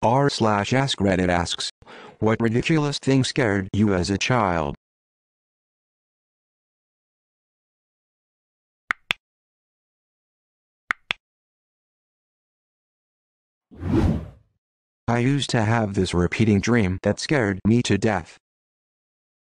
r/AskReddit asks, what ridiculous thing scared you as a child? I used to have this repeating dream that scared me to death.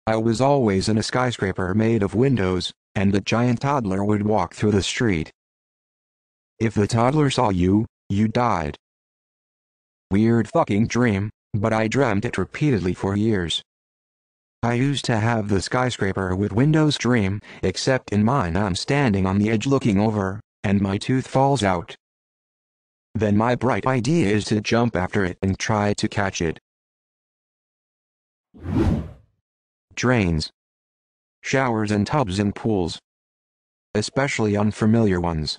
I was always in a skyscraper made of windows, and a giant toddler would walk through the street. If the toddler saw you, you died. Weird fucking dream, but I dreamt it repeatedly for years. I used to have the skyscraper with windows dream, except in mine I'm standing on the edge looking over, and my tooth falls out. Then my bright idea is to jump after it and try to catch it. Drains, showers and tubs and pools. Especially unfamiliar ones.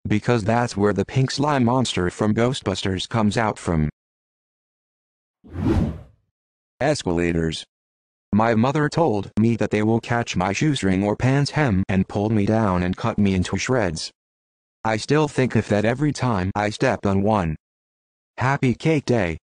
Because that's where the pink slime monster from Ghostbusters comes out from. Escalators. My mother told me that they will catch my shoestring or pants hem and pull me down and cut me into shreds. I still think of that every time I step on one. Happy Cake Day.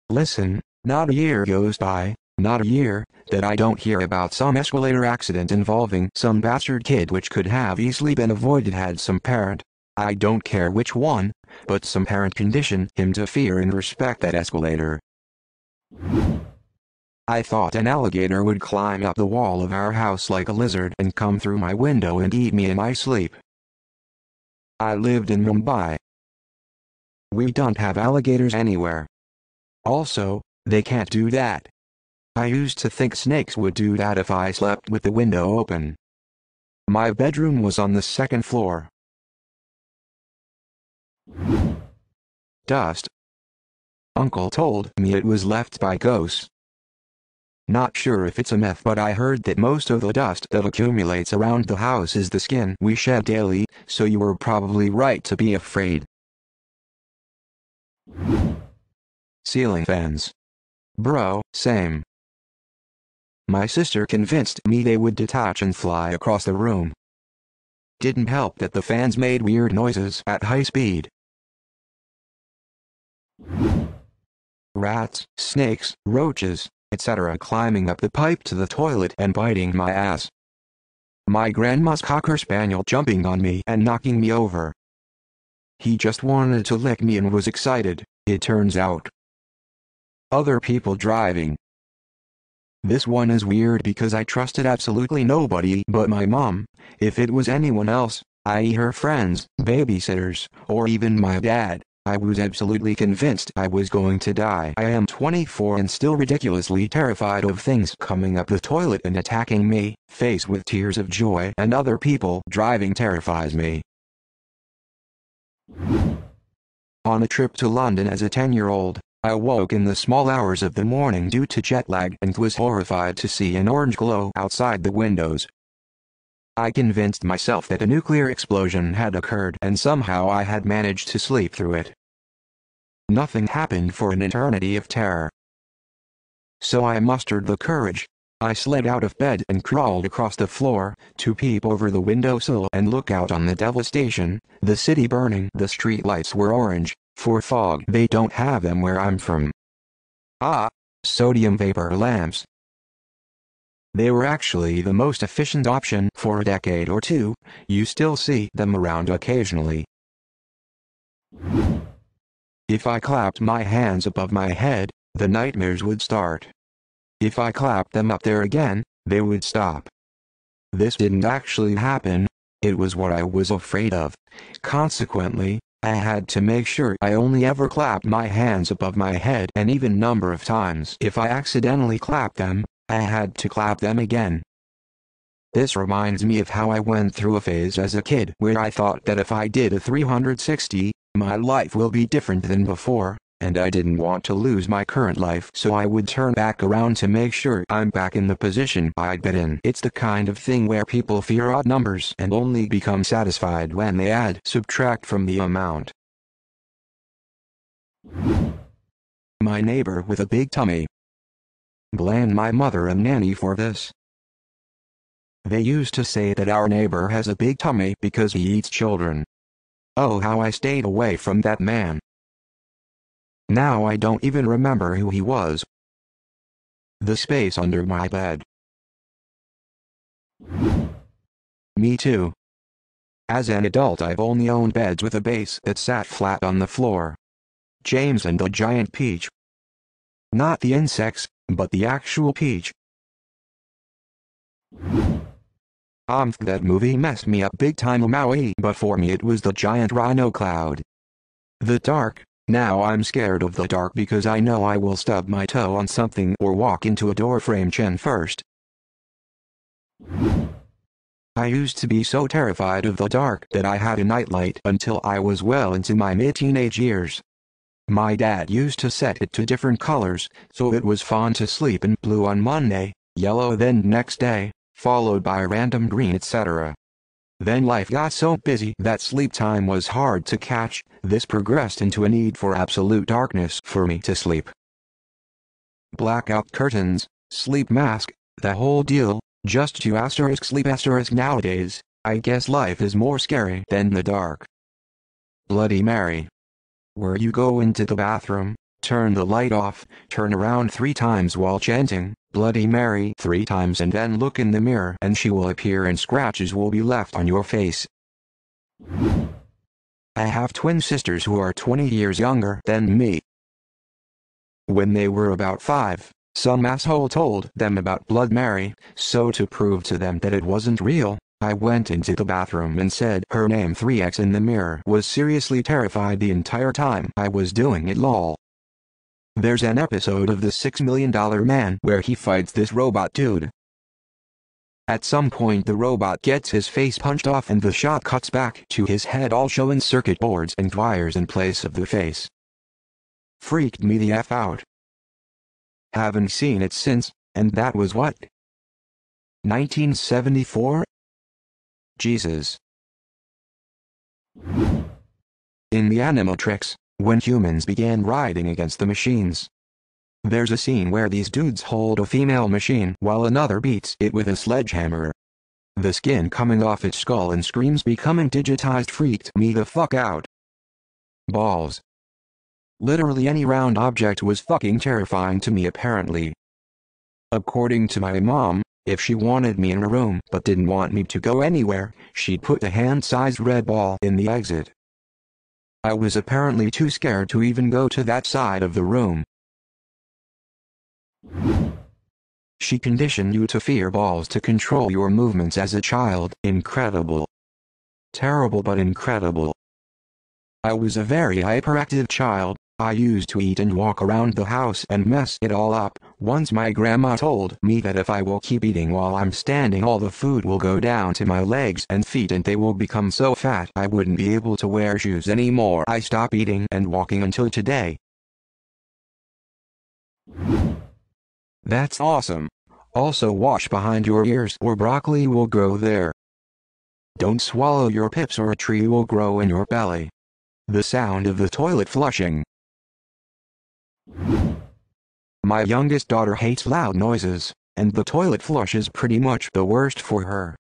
Listen, not a year goes by, not a year, that I don't hear about some escalator accident involving some bastard kid which could have easily been avoided had some parent, I don't care which one, but some parent conditioned him to fear and respect that escalator. I thought an alligator would climb up the wall of our house like a lizard and come through my window and eat me in my sleep. I lived in Mumbai. We don't have alligators anywhere. Also, they can't do that. I used to think snakes would do that if I slept with the window open. My bedroom was on the second floor. Dust. Uncle told me it was left by ghosts. Not sure if it's a myth, but I heard that most of the dust that accumulates around the house is the skin we shed daily, so you were probably right to be afraid. Ceiling fans. Bro, same. My sister convinced me they would detach and fly across the room. Didn't help that the fans made weird noises at high speed. Rats, snakes, roaches, etc. climbing up the pipe to the toilet and biting my ass. My grandma's cocker spaniel jumping on me and knocking me over. He just wanted to lick me and was excited, it turns out. Other people driving. This one is weird because I trusted absolutely nobody but my mom. If it was anyone else, i.e. her friends, babysitters, or even my dad, I was absolutely convinced I was going to die. I am 24 and still ridiculously terrified of things coming up the toilet and attacking me. Faced with tears of joy and other people driving terrifies me. On a trip to London as a 10-year-old, I woke in the small hours of the morning due to jet lag and was horrified to see an orange glow outside the windows. I convinced myself that a nuclear explosion had occurred and somehow I had managed to sleep through it. Nothing happened for an eternity of terror. So I mustered the courage. I slid out of bed and crawled across the floor to peep over the windowsill and look out on the devastation, the city burning. The street lights were orange, for fog. They don't have them where I'm from. Ah, sodium vapor lamps. They were actually the most efficient option for a decade or two. You still see them around occasionally. If I clapped my hands above my head, the nightmares would start. If I clapped them up there again, they would stop. This didn't actually happen, it was what I was afraid of. Consequently, I had to make sure I only ever clapped my hands above my head an even number of times. If I accidentally clapped them, I had to clap them again. This reminds me of how I went through a phase as a kid where I thought that if I did a 360, my life will be different than before, and I didn't want to lose my current life, so I would turn back around to make sure I'm back in the position I'd been in. It's the kind of thing where people fear odd numbers and only become satisfied when they subtract from the amount. My neighbor with a big tummy. Blame my mother and nanny for this. They used to say that our neighbor has a big tummy because he eats children. Oh, how I stayed away from that man. Now I don't even remember who he was. The space under my bed. Me too. As an adult I've only owned beds with a base that sat flat on the floor. James and the Giant Peach. Not the insects, but the actual peach. That movie messed me up big time, Maui, but for me it was the giant rhino cloud. The dark. Now I'm scared of the dark because I know I will stub my toe on something or walk into a doorframe chin first. I used to be so terrified of the dark that I had a nightlight until I was well into my mid-teenage years. My dad used to set it to different colors, so it was fun to sleep in blue on Monday, yellow then next day, followed by random green, etc. Then life got so busy that sleep time was hard to catch. This progressed into a need for absolute darkness for me to sleep. Blackout curtains, sleep mask, the whole deal, just to sleep nowadays. I guess life is more scary than the dark. Bloody Mary. Where you go into the bathroom, turn the light off, turn around 3 times while chanting Bloody Mary 3 times and then look in the mirror and she will appear and scratches will be left on your face. I have twin sisters who are 20 years younger than me. When they were about 5, some asshole told them about Blood Mary, so to prove to them that it wasn't real, I went into the bathroom and said her name 3x in the mirror. Was seriously terrified the entire time I was doing it, lol. There's an episode of The $6 Million Man where he fights this robot dude. At some point the robot gets his face punched off and the shot cuts back to his head all showing circuit boards and wires in place of the face. Freaked me the F out. Haven't seen it since, and that was what? 1974? Jesus. In the Animatrix, when humans began riding against the machines, there's a scene where these dudes hold a female machine while another beats it with a sledgehammer. The skin coming off its skull and screams becoming digitized freaked me the fuck out. Balls. Literally any round object was fucking terrifying to me apparently. According to my mom, if she wanted me in a room but didn't want me to go anywhere, she'd put a hand-sized red ball in the exit. I was apparently too scared to even go to that side of the room. She conditioned you to fear balls to control your movements as a child. Incredible. Terrible but incredible. I was a very hyperactive child. I used to eat and walk around the house and mess it all up. Once my grandma told me that if I will keep eating while I'm standing all the food will go down to my legs and feet and they will become so fat I wouldn't be able to wear shoes anymore. I stopped eating and walking until today. That's awesome. Also wash behind your ears or broccoli will grow there. Don't swallow your pips or a tree will grow in your belly. The sound of the toilet flushing. My youngest daughter hates loud noises, and the toilet flush is pretty much the worst for her.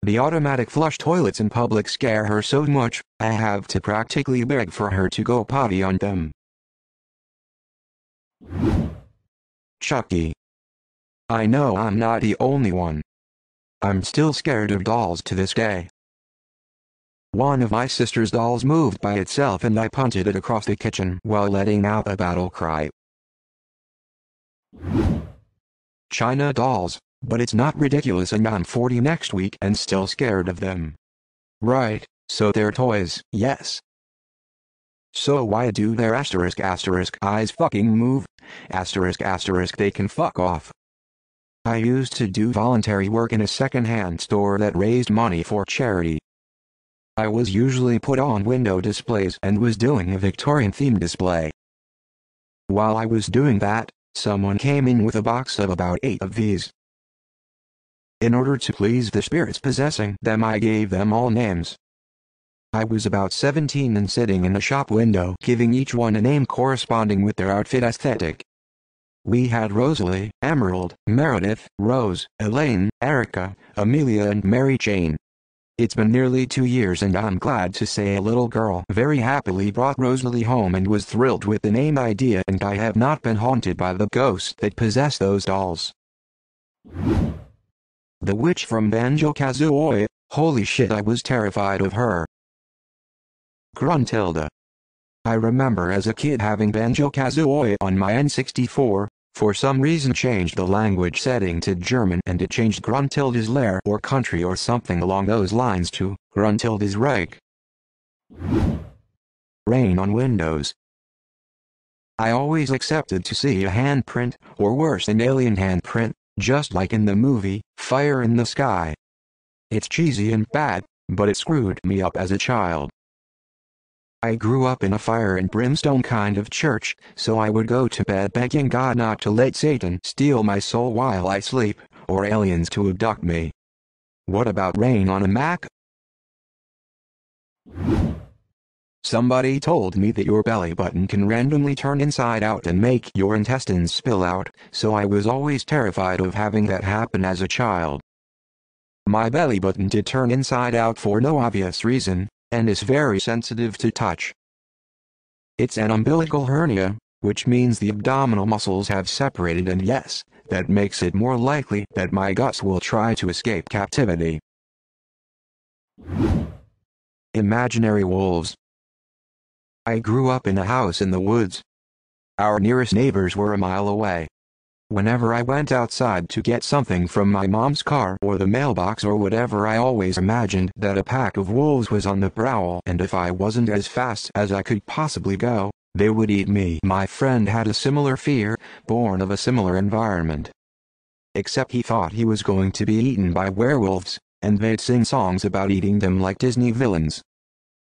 The automatic flush toilets in public scare her so much, I have to practically beg for her to go potty on them. Chucky. I know I'm not the only one. I'm still scared of dolls to this day. One of my sister's dolls moved by itself and I punted it across the kitchen while letting out a battle cry. China dolls, but it's not ridiculous and I'm 40 next week and still scared of them. Right, so they're toys, yes. So why do their eyes fucking move? They can fuck off. I used to do voluntary work in a second-hand store that raised money for charity. I was usually put on window displays and was doing a Victorian-themed display. While I was doing that, someone came in with a box of about 8 of these. In order to please the spirits possessing them, I gave them all names. I was about 17 and sitting in a shop window giving each one a name corresponding with their outfit aesthetic. We had Rosalie, Emerald, Meredith, Rose, Elaine, Erica, Amelia and Mary Jane. It's been nearly 2 years and I'm glad to say a little girl very happily brought Rosalie home and was thrilled with the name idea, and I have not been haunted by the ghost that possessed those dolls. The witch from Banjo-Kazooie, holy shit, I was terrified of her. Gruntilda. I remember as a kid having Banjo-Kazooie on my N64, for some reason changed the language setting to German and it changed Gruntilda's lair or country or something along those lines to Gruntilda's Reich. Rain on windows. I always accepted to see a handprint, or worse an alien handprint, just like in the movie, Fire in the Sky. It's cheesy and bad, but it screwed me up as a child. I grew up in a fire and brimstone kind of church, so I would go to bed begging God not to let Satan steal my soul while I sleep, or aliens to abduct me. What about rain on a Mac? Somebody told me that your belly button can randomly turn inside out and make your intestines spill out, so I was always terrified of having that happen as a child. My belly button did turn inside out for no obvious reason, and is very sensitive to touch. It's an umbilical hernia, which means the abdominal muscles have separated, and yes, that makes it more likely that my guts will try to escape captivity. Imaginary wolves. I grew up in a house in the woods. Our nearest neighbors were a mile away. Whenever I went outside to get something from my mom's car or the mailbox or whatever, I always imagined that a pack of wolves was on the prowl, and if I wasn't as fast as I could possibly go, they would eat me. My friend had a similar fear, born of a similar environment. Except he thought he was going to be eaten by werewolves, and they'd sing songs about eating them like Disney villains.